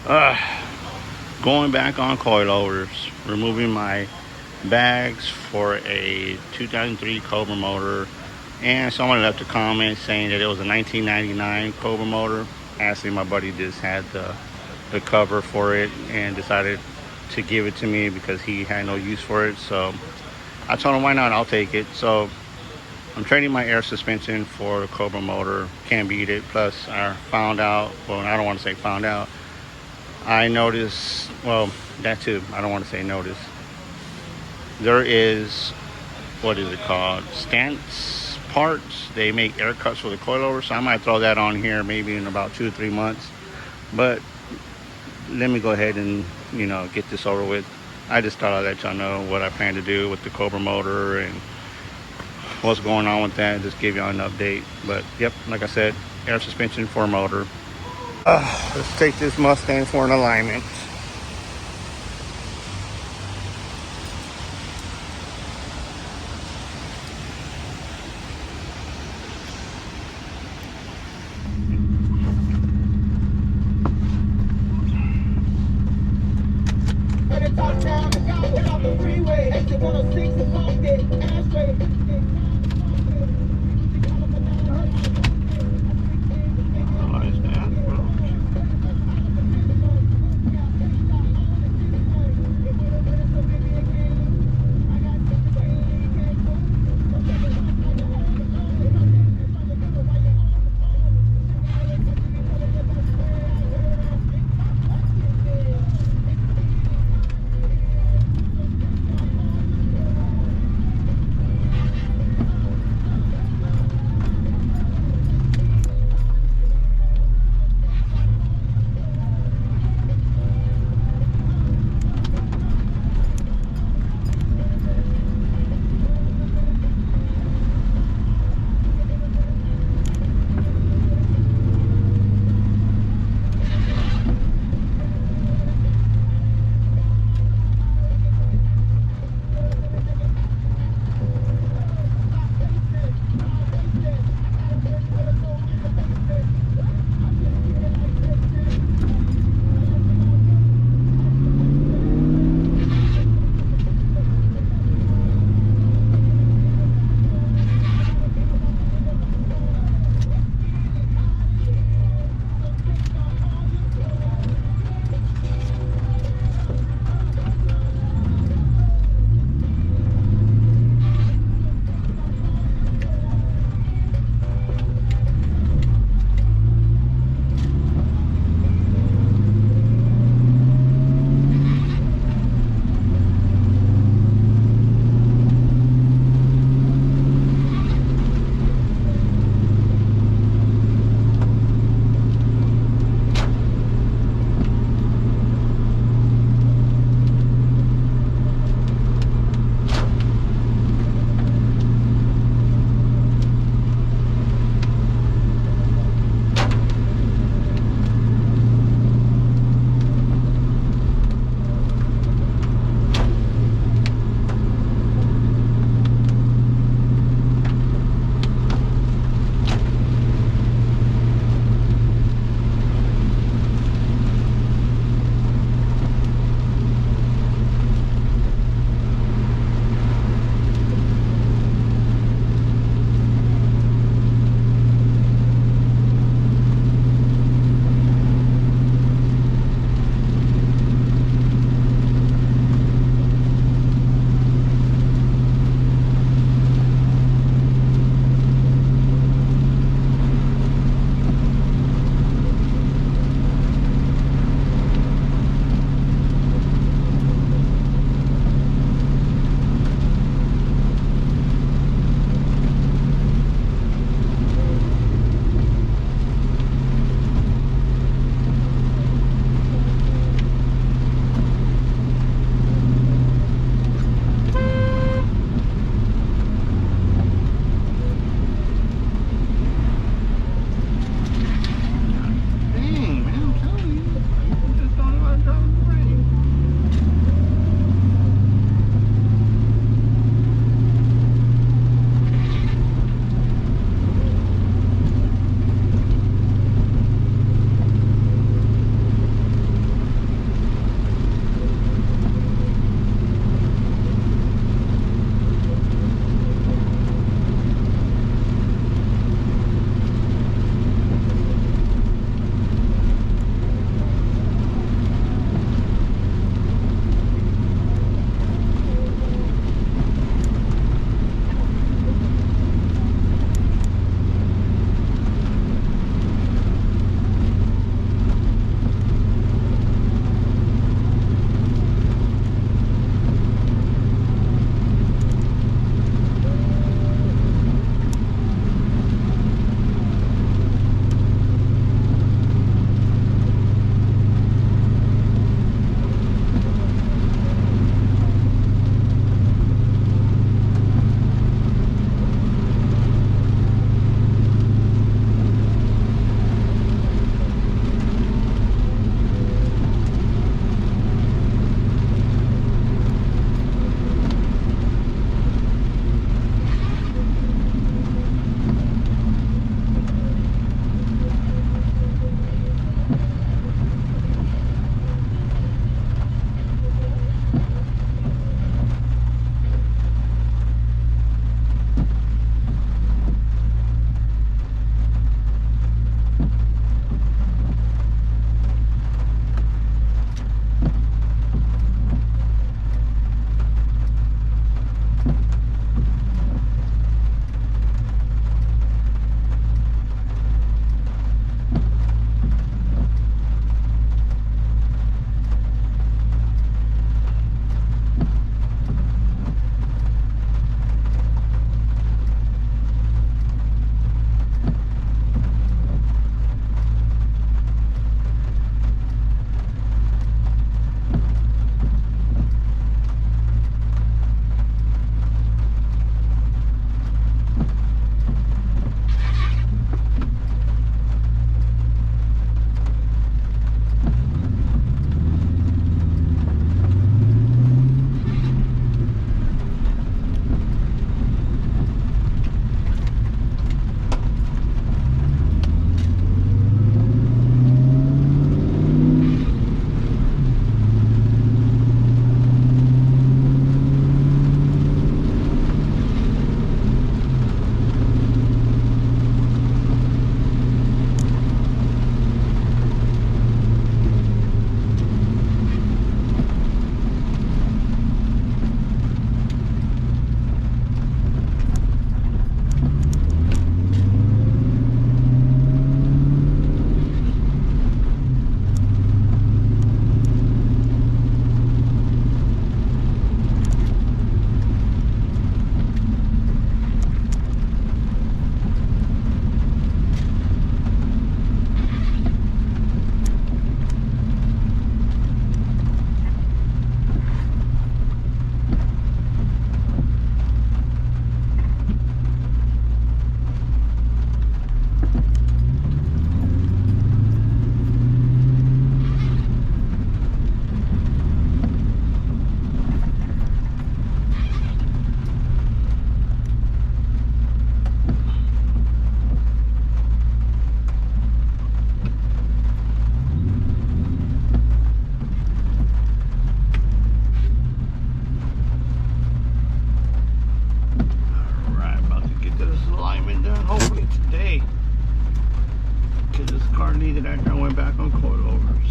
Uh, Going back on coilovers, removing my bags for a 2003 Cobra motor, and someone left a comment saying that it was a 1999 Cobra motor. Actually, my buddy just had the cover for it and decided to give it to me because he had no use for it. So I told him, why not? I'll take it. So I'm trading my air suspension for the Cobra motor. Can't beat it. Plus, I found out, well, I don't want to say found out, I noticed, well, that too. I don't want to say notice. There is, what is it called? Stance parts. They make air cups for the coilover. So I might throw that on here maybe in about 2 or 3 months. But let me go ahead and, get this over with. I just thought I'd let y'all know what I plan to do with the Cobra motor and what's going on with that. Just give y'all an update. But yep, like I said, air suspension for a motor. Let's take this Mustang for an alignment. alignment done, hopefully today. Because this car needed after I went back on coilovers.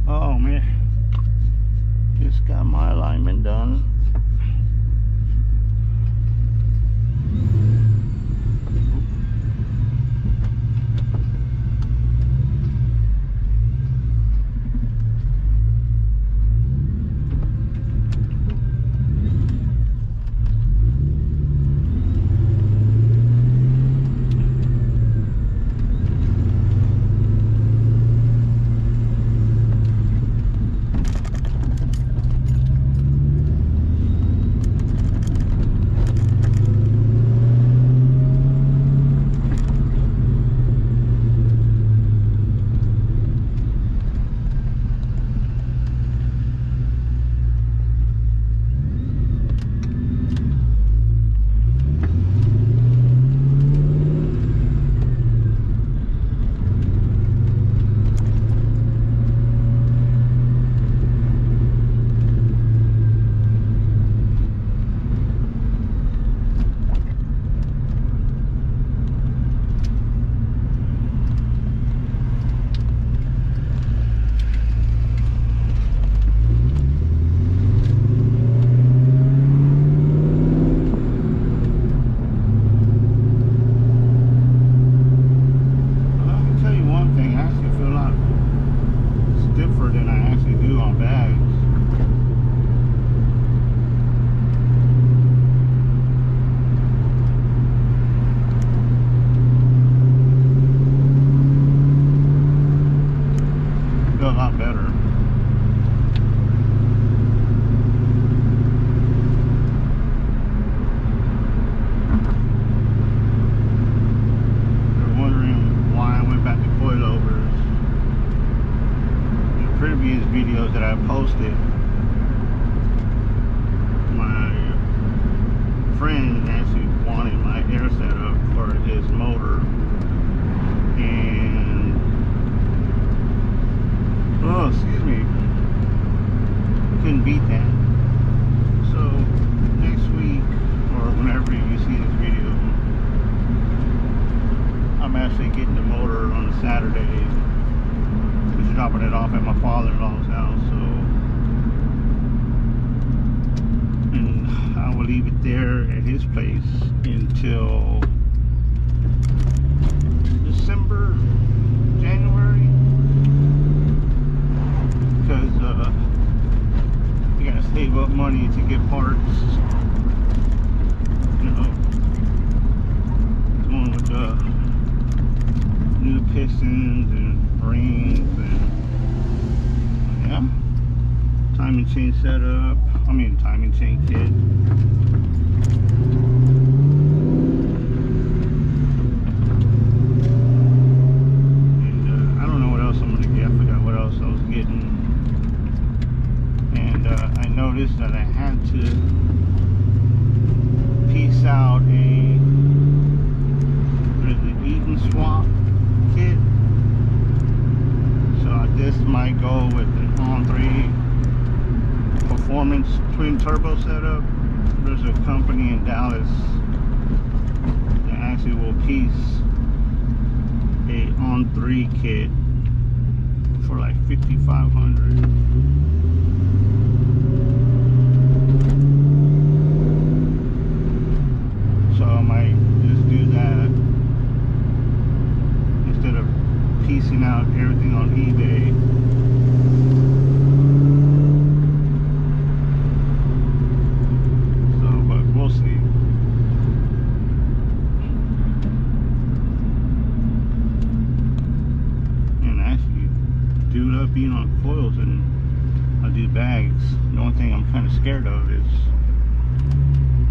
Oh man, just got my alignment done. Videos that I posted, my friend actually wanted my air setup for his motor, and oh, excuse me, couldn't beat that. So next week, or whenever you see this video, I'm actually getting the motor on a Saturday. Dropping it off at my father-in-law's house, so, and I will leave it there at his place until December, January, because you gotta save up money to get parts, you know, going with the new pistons and rings and yeah, timing chain setup. Timing chain kit. And I don't know what else I'm gonna get. I forgot what else I was getting. And I noticed that I had to piece out a eat and swap kit. So this might go with an on-3 performance twin turbo setup. There's a company in Dallas that actually will piece a on-3 kit for like $5,500. So I might just do that instead of piecing out everything on eBay. So, but we'll see. And actually, dude up being on coils and I do bags. The only thing I'm kind of scared of is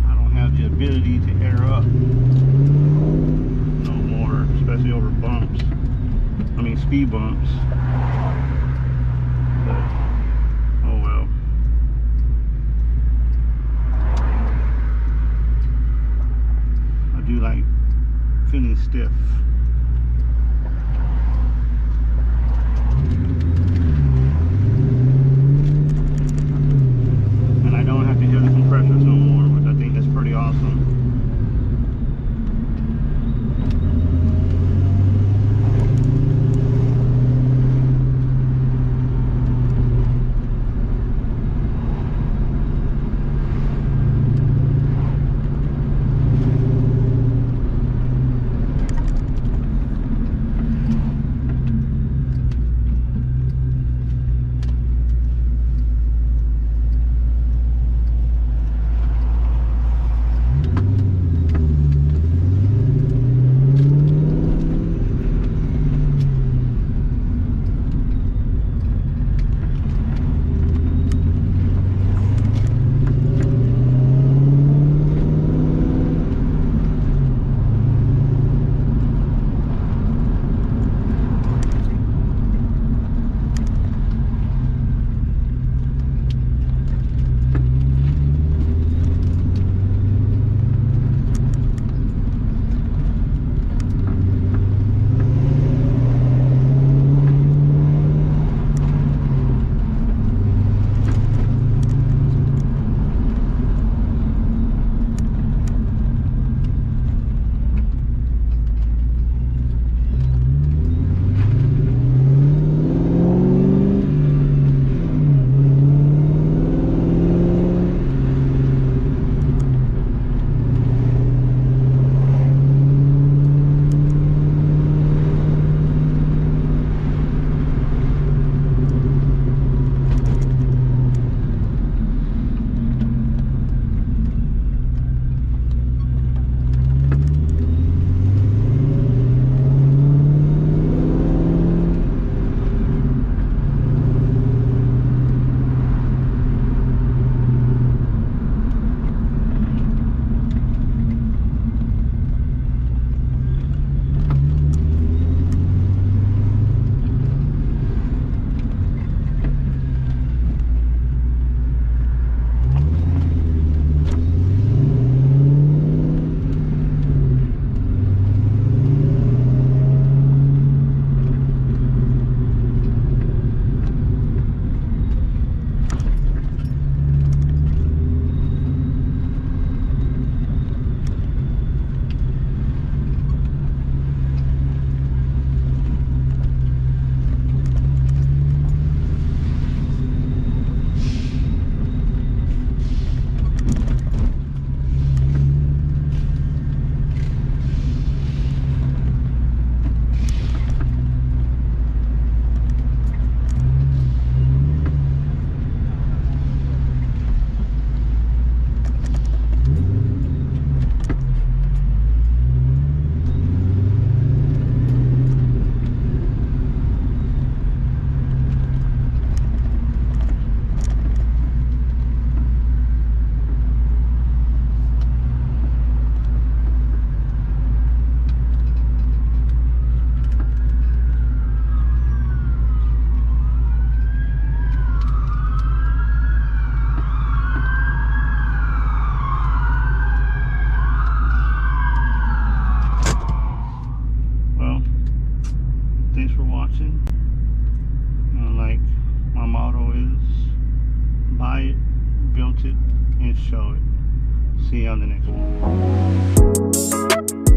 I don't have the ability to air up no more, especially over bumps. Speed bumps. But, oh well. I do like feeling stiff. And I don't have to hit built it and show it. See you on the next one.